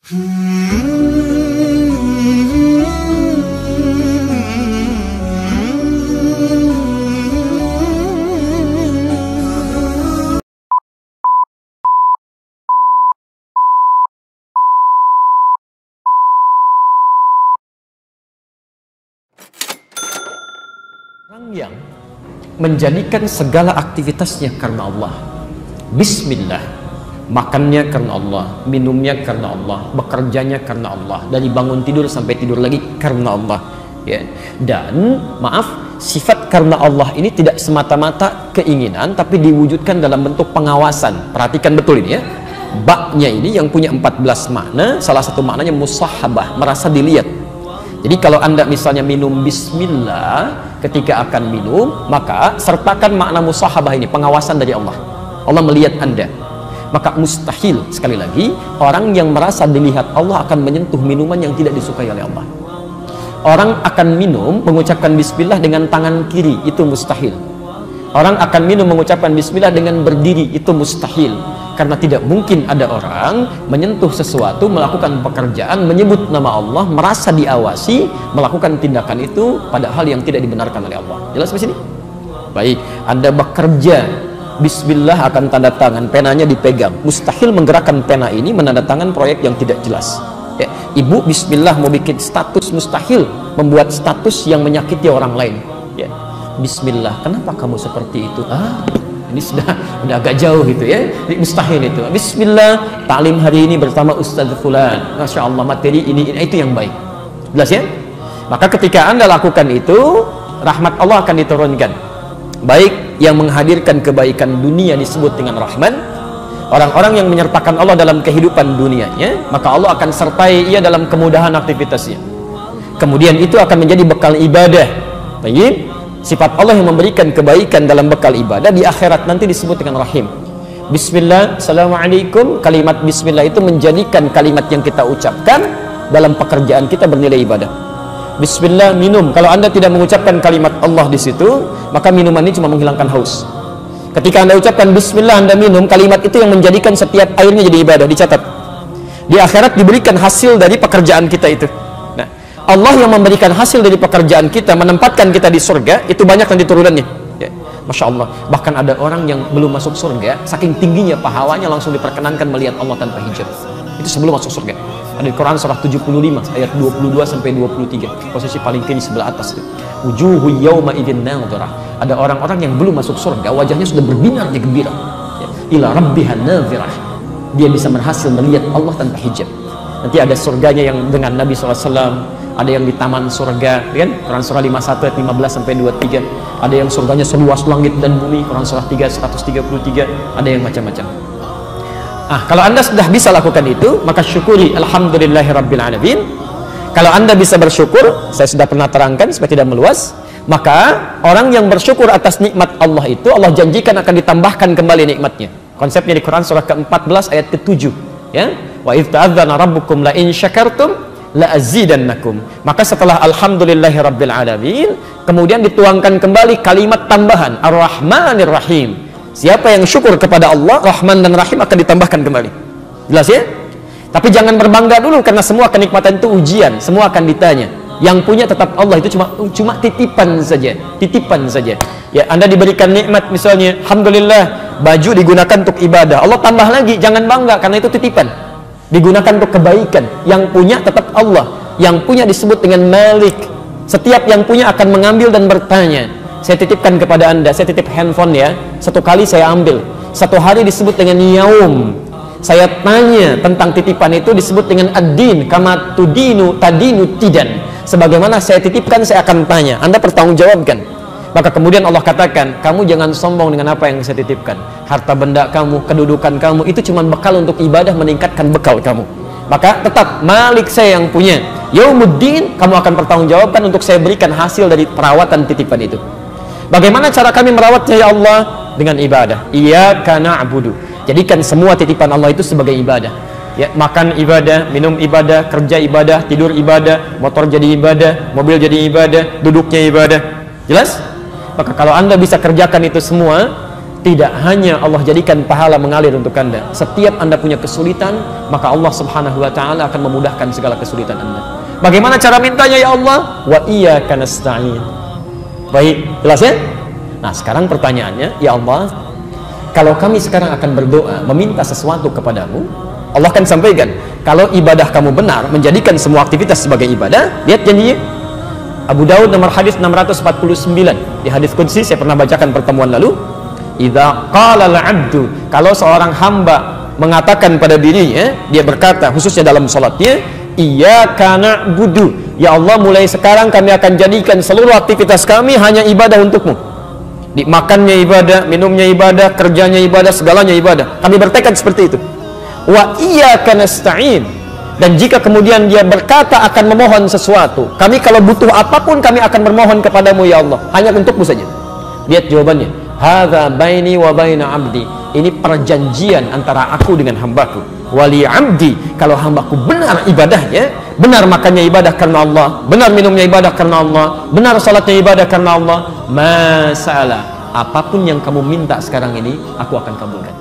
Orang yang menjadikan segala aktivitasnya karena Allah, bismillah, makannya karena Allah, minumnya karena Allah, bekerjanya karena Allah, dari bangun tidur sampai tidur lagi karena Allah, ya. Dan maaf, sifat karena Allah ini tidak semata-mata keinginan, tapi diwujudkan dalam bentuk pengawasan. Perhatikan betul ini ya, baknya ini yang punya 14 makna. Salah satu maknanya musahabah, merasa dilihat. Jadi kalau Anda misalnya minum bismillah, ketika akan minum, maka sertakan makna musahabah ini, pengawasan dari Allah. Allah melihat Anda. Maka mustahil, sekali lagi, orang yang merasa dilihat Allah akan menyentuh minuman yang tidak disukai oleh Allah. Orang akan minum mengucapkan bismillah dengan tangan kiri, itu mustahil. Orang akan minum mengucapkan bismillah dengan berdiri, itu mustahil. Karena tidak mungkin ada orang menyentuh sesuatu, melakukan pekerjaan, menyebut nama Allah, merasa diawasi, melakukan tindakan itu pada hal yang tidak dibenarkan oleh Allah. Jelas di sini? Baik, Anda bekerja, bismillah akan tanda tangan, penanya dipegang. Mustahil menggerakkan pena ini menandatangan proyek yang tidak jelas. Ya, ibu bismillah mau bikin status, mustahil membuat status yang menyakiti orang lain. Ya, bismillah, kenapa kamu seperti itu? Ini sudah agak jauh gitu ya, ini mustahil itu. Bismillah, taklim hari ini bersama Ustaz Fulan, Masya Allah, materi ini itu yang baik. Jelas ya? Maka ketika Anda lakukan itu, rahmat Allah akan diturunkan. Baik yang menghadirkan kebaikan dunia disebut dengan rahman. Orang-orang yang menyertakan Allah dalam kehidupan dunianya, maka Allah akan sertai ia dalam kemudahan aktivitasnya. Kemudian itu akan menjadi bekal ibadah. Baik, sifat Allah yang memberikan kebaikan dalam bekal ibadah di akhirat nanti disebut dengan rahim. Bismillah, assalamualaikum. Kalimat bismillah itu menjadikan kalimat yang kita ucapkan dalam pekerjaan kita bernilai ibadah. Bismillah, minum. Kalau Anda tidak mengucapkan kalimat Allah di situ, maka minuman ini cuma menghilangkan haus. Ketika Anda ucapkan bismillah, Anda minum, kalimat itu yang menjadikan setiap airnya jadi ibadah, dicatat. Di akhirat diberikan hasil dari pekerjaan kita itu. Nah, Allah yang memberikan hasil dari pekerjaan kita, menempatkan kita di surga, itu banyak nanti turunannya. Ya, Masya Allah. Bahkan ada orang yang belum masuk surga, saking tingginya pahalanya langsung diperkenankan melihat Allah tanpa hijab. Itu sebelum masuk surga. Ada di Quran surah 75 ayat 22 sampai 23, posisi paling kiri sebelah atas itu. Wujuhu yawma idzin nadhirah. Ada orang-orang yang belum masuk surga, wajahnya sudah berbinar di gembira. Ya, ila rabbiha nadhirah. Dia bisa berhasil melihat Allah tanpa hijab. Nanti ada surganya yang dengan Nabi SAW, ada yang di taman surga, kan? Quran surah 51 ayat 15 sampai 23. Ada yang surganya seluas langit dan bumi, Quran surah 3 133. Ada yang macam-macam. Kalau Anda sudah bisa lakukan itu, maka syukuri alhamdulillahirabbil alamin. Kalau Anda bisa bersyukur, saya sudah pernah terangkan supaya tidak meluas, maka orang yang bersyukur atas nikmat Allah itu, Allah janjikan akan ditambahkan kembali nikmatnya. Konsepnya di Quran surah ke-14 ayat ke-7, ya. Wa idz ta'adzana rabbukum la in syakartum la azidannakum. Maka setelah alhamdulillahirabbil alamin, kemudian dituangkan kembali kalimat tambahan ar-rahmanir rahim. Siapa yang syukur kepada Allah, Rahman dan Rahim akan ditambahkan kembali. Jelas ya? Tapi jangan berbangga dulu, karena semua kenikmatan itu ujian, semua akan ditanya. Yang punya tetap Allah, itu cuma titipan saja, titipan saja. Ya, Anda diberikan nikmat misalnya, alhamdulillah, baju digunakan untuk ibadah. Allah tambah lagi, jangan bangga karena itu titipan. Digunakan untuk kebaikan. Yang punya tetap Allah. Yang punya disebut dengan Malik. Setiap yang punya akan mengambil dan bertanya. Saya titipkan kepada Anda, saya titip handphone ya, satu kali saya ambil, satu hari disebut dengan yaum. Saya tanya tentang titipan itu disebut dengan ad-din, kama tudinu tadinu tidan. Sebagaimana saya titipkan, saya akan tanya, Anda pertanggungjawabkan. Maka kemudian Allah katakan, kamu jangan sombong dengan apa yang saya titipkan. Harta benda kamu, kedudukan kamu, itu cuma bekal untuk ibadah, meningkatkan bekal kamu. Maka tetap Malik saya yang punya. Yaumuddin, kamu akan pertanggungjawabkan untuk saya berikan hasil dari perawatan titipan itu. Bagaimana cara kami merawatnya ya Allah? Dengan ibadah. Iyyaka na'budu. Jadikan semua titipan Allah itu sebagai ibadah. Ya, makan ibadah, minum ibadah, kerja ibadah, tidur ibadah, motor jadi ibadah, mobil jadi ibadah, duduknya ibadah. Jelas? Maka kalau Anda bisa kerjakan itu semua, Tidak hanya Allah jadikan pahala mengalir untuk Anda. Setiap Anda punya kesulitan, maka Allah Subhanahu wa taala akan memudahkan segala kesulitan Anda. Bagaimana cara mintanya ya Allah? Wa iyyaka nasta'in. Baik, jelas ya? Nah, sekarang pertanyaannya, ya Allah, kalau kami sekarang akan berdoa meminta sesuatu kepadamu, Allah akan sampaikan, kalau ibadah kamu benar, menjadikan semua aktivitas sebagai ibadah. Lihat janjinya, Abu Daud nomor hadis 649. Di hadis qudsi saya pernah bacakan pertemuan lalu, idza qala al-'abdu, kalau seorang hamba mengatakan pada dirinya, dia berkata khususnya dalam salatnya, iyyaka na'budu, ya Allah, mulai sekarang kami akan jadikan seluruh aktivitas kami hanya ibadah untukmu. Di makannya ibadah, minumnya ibadah, kerjanya ibadah, segalanya ibadah. Kami bertekad seperti itu. Wa iyyaka nasta'in, dan jika kemudian dia berkata akan memohon sesuatu, kami kalau butuh apapun kami akan bermohon kepadamu ya Allah, hanya untukmu saja. Lihat jawabannya, hadza baini wa baina abdi, ini perjanjian antara aku dengan hambaku. Wali abdi, kalau hambaku benar ibadahnya, benar makannya ibadah karena Allah, benar minumnya ibadah karena Allah, benar salatnya ibadah karena Allah, masalah apapun yang kamu minta sekarang ini aku akan kabulkan.